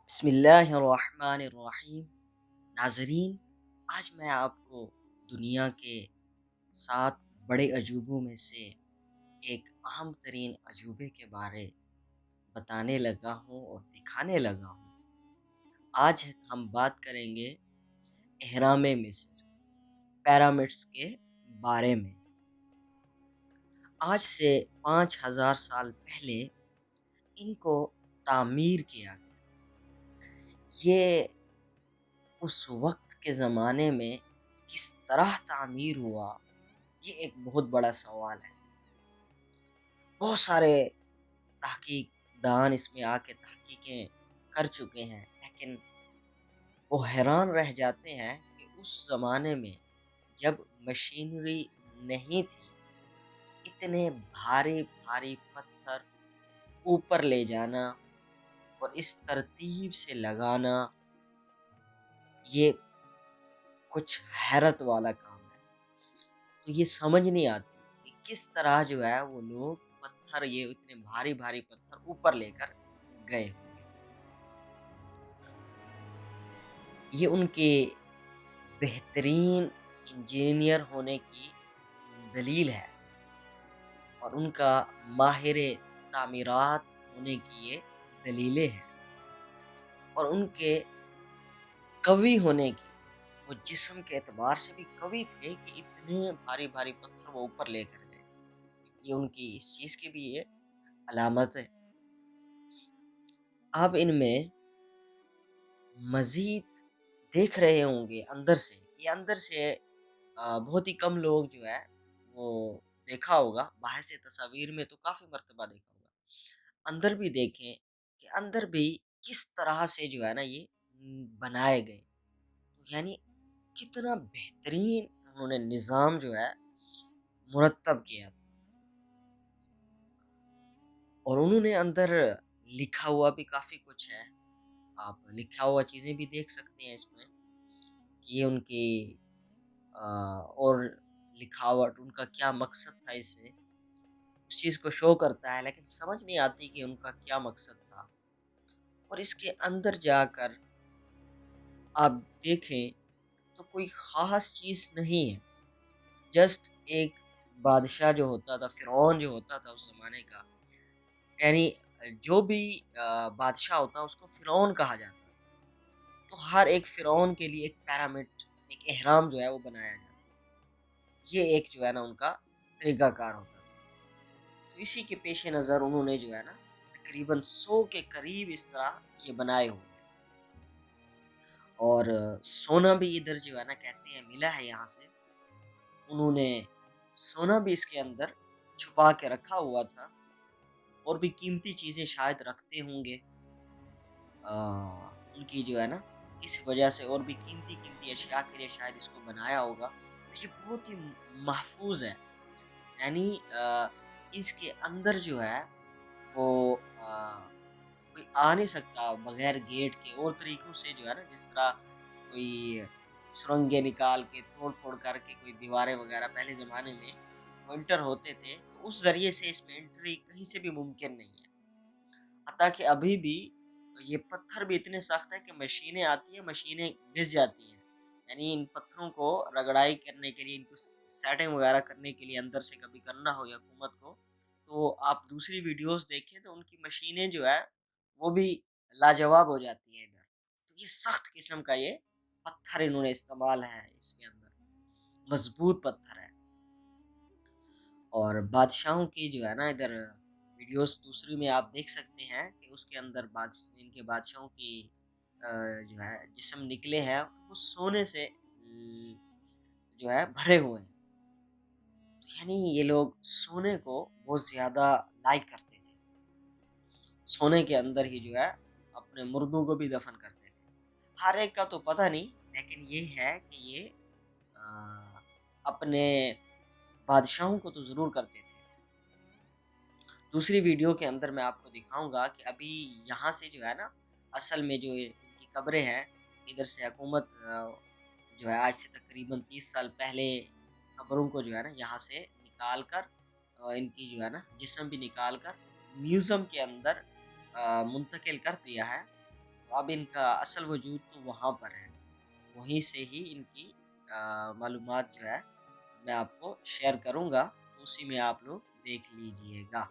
بسم اللہ الرحمن الرحیم۔ ناظرین، آج میں آپ کو دنیا کے 7 بڑے عجوبوں میں سے ایک اہم ترین عجوبے کے بارے بتانے لگا ہوں اور دکھانے لگا ہوں۔ آج ہم بات کریں گے اہرام مصر، پیرامڈس کے بارے میں۔ آج سے 5000 سال پہلے ان کو تعمیر کیا گیا۔ یہ اس وقت کے زمانے میں کس طرح تعمیر ہوا، یہ ایک بہت بڑا سوال ہے۔ بہت سارے تحقیق دان اس میں آ کے تحقیقیں کر چکے ہیں، لیکن وہ حیران رہ جاتے ہیں کہ اس زمانے میں جب مشینری نہیں تھی، اتنے بھاری بھاری پتھر اوپر لے جانا اور اس ترتیب سے لگانا، یہ کچھ حیرت والا کام ہے۔ تو یہ سمجھ نہیں آتی کہ کس طرح جو ہے وہ لوگ پتھر، یہ اتنے بھاری بھاری پتھر اوپر لے کر گئے ہوں گے۔ یہ ان کے بہترین انجینئر ہونے کی دلیل ہے، اور ان کا ماہر تعمیرات ہونے کی یہ دلیلیں ہیں، اور ان کے قوی ہونے کی، وہ جسم کے اعتبار سے بھی قوی تھے کہ اتنے بھاری بھاری پتھر وہ اوپر لے کر گئے۔ یہ ان کی اس چیز کی بھی یہ علامت ہے۔ آپ ان میں مزید دیکھ رہے ہوں گے اندر سے، یہ اندر سے بہت ہی کم لوگ جو ہے وہ دیکھا ہوگا، باہر سے تصاویر میں تو کافی مرتبہ دیکھا ہوگا۔ اندر بھی دیکھیں کہ اندر بھی کس طرح سے جو ہے نا یہ بنائے گئے، یعنی کتنا بہترین انہوں نے نظام جو ہے مرتب کیا تھا۔ اور انہوں نے اندر لکھا ہوا بھی کافی کچھ ہے، آپ لکھا ہوا چیزیں بھی دیکھ سکتے ہیں اس میں، کہ یہ ان کی اور لکھاوٹ، ان کا کیا مقصد تھا، اس سے اس چیز کو شو کرتا ہے، لیکن سمجھ نہیں آتی کہ ان کا کیا مقصد تھا۔ اور اس کے اندر جا کر آپ دیکھیں تو کوئی خاص چیز نہیں ہے، جسٹ ایک بادشاہ جو ہوتا تھا، فرعون جو ہوتا تھا اس زمانے کا، یعنی جو بھی بادشاہ ہوتا اس کو فرعون کہا جاتا ہے، تو ہر ایک فرعون کے لیے ایک پیرامڈ، ایک اہرام جو ہے وہ بنایا جاتا ہے۔ یہ ایک جو ہے نا ان کا طریقہ کار ہوتا تھا۔ تو اسی کے پیش نظر انہوں نے جو ہے نا تقریباً 100 کے قریب اس طرح یہ بنائے ہوئے ہیں۔ اور سونا بھی ادھر جو ہے نا کہتے ہیں ملا ہے یہاں سے، انہوں نے سونا بھی اس کے اندر چھپا کے رکھا ہوا تھا، اور بھی قیمتی چیزیں شاید رکھتے ہوں گے ان کی جو ہے نا، اس وجہ سے اور بھی قیمتی قیمتی اشیاء کے لیے شاید اس کو بنایا ہوگا۔ یہ بہت ہی محفوظ ہے، یعنی اس کے اندر جو ہے وہ کوئی آ نہیں سکتا بغیر گیٹ کے، اور طریقوں سے جو ہے نا، جس طرح کوئی سرنگیں نکال کے توڑ پھوڑ کر کے کوئی دیواریں وغیرہ پہلے زمانے میں وہ انٹر ہوتے تھے، تو اس ذریعے سے اس میں انٹری کہیں سے بھی ممکن نہیں ہے۔ حتیٰ کہ ابھی بھی یہ پتھر بھی اتنے سخت ہے کہ مشینیں آتی ہیں، مشینیں گھس جاتی ہیں، یعنی ان پتھروں کو رگڑائی کرنے کے لیے، ان کو سیٹنگ وغیرہ کرنے کے لیے اندر سے کبھی کرنا ہو یا حکومت کو، تو آپ دوسری ویڈیوز دیکھیں تو ان کی مشینیں جو ہے وہ بھی لاجواب ہو جاتی ہیں ادھر۔ تو یہ سخت قسم کا یہ پتھر انہوں نے استعمال ہے اس کے اندر، مضبوط پتھر ہے۔ اور بادشاہوں کی جو ہے نا ادھر ویڈیوز دوسری میں آپ دیکھ سکتے ہیں کہ اس کے اندر ان کے بادشاہوں کی جو ہے جسم نکلے ہیں، وہ سونے سے جو ہے بھرے ہوئے ہیں، یعنی یہ لوگ سونے کو بہت زیادہ لائک کرتے تھے، سونے کے اندر ہی جو ہے اپنے مردوں کو بھی دفن کرتے تھے۔ ہر ایک کا تو پتہ نہیں، لیکن یہ ہے کہ یہ اپنے بادشاہوں کو تو ضرور کرتے تھے۔ دوسری ویڈیو کے اندر میں آپ کو دکھاؤں گا کہ ابھی یہاں سے جو ہے نا، اصل میں جو ان کی قبریں ہیں، ادھر سے حکومت جو ہے آج سے تقریباً 30 سال پہلے قبروں کو جو ہے نا یہاں سے نکال کر، ان کی جو ہے نا جسم بھی نکال کر میوزیم کے اندر منتقل کر دیا ہے، تو اب ان کا اصل وجود تو وہاں پر ہے، وہیں سے ہی ان کی معلومات جو ہے میں آپ کو شیئر کروں گا، تو اسی میں آپ لوگ دیکھ لیجئے گا۔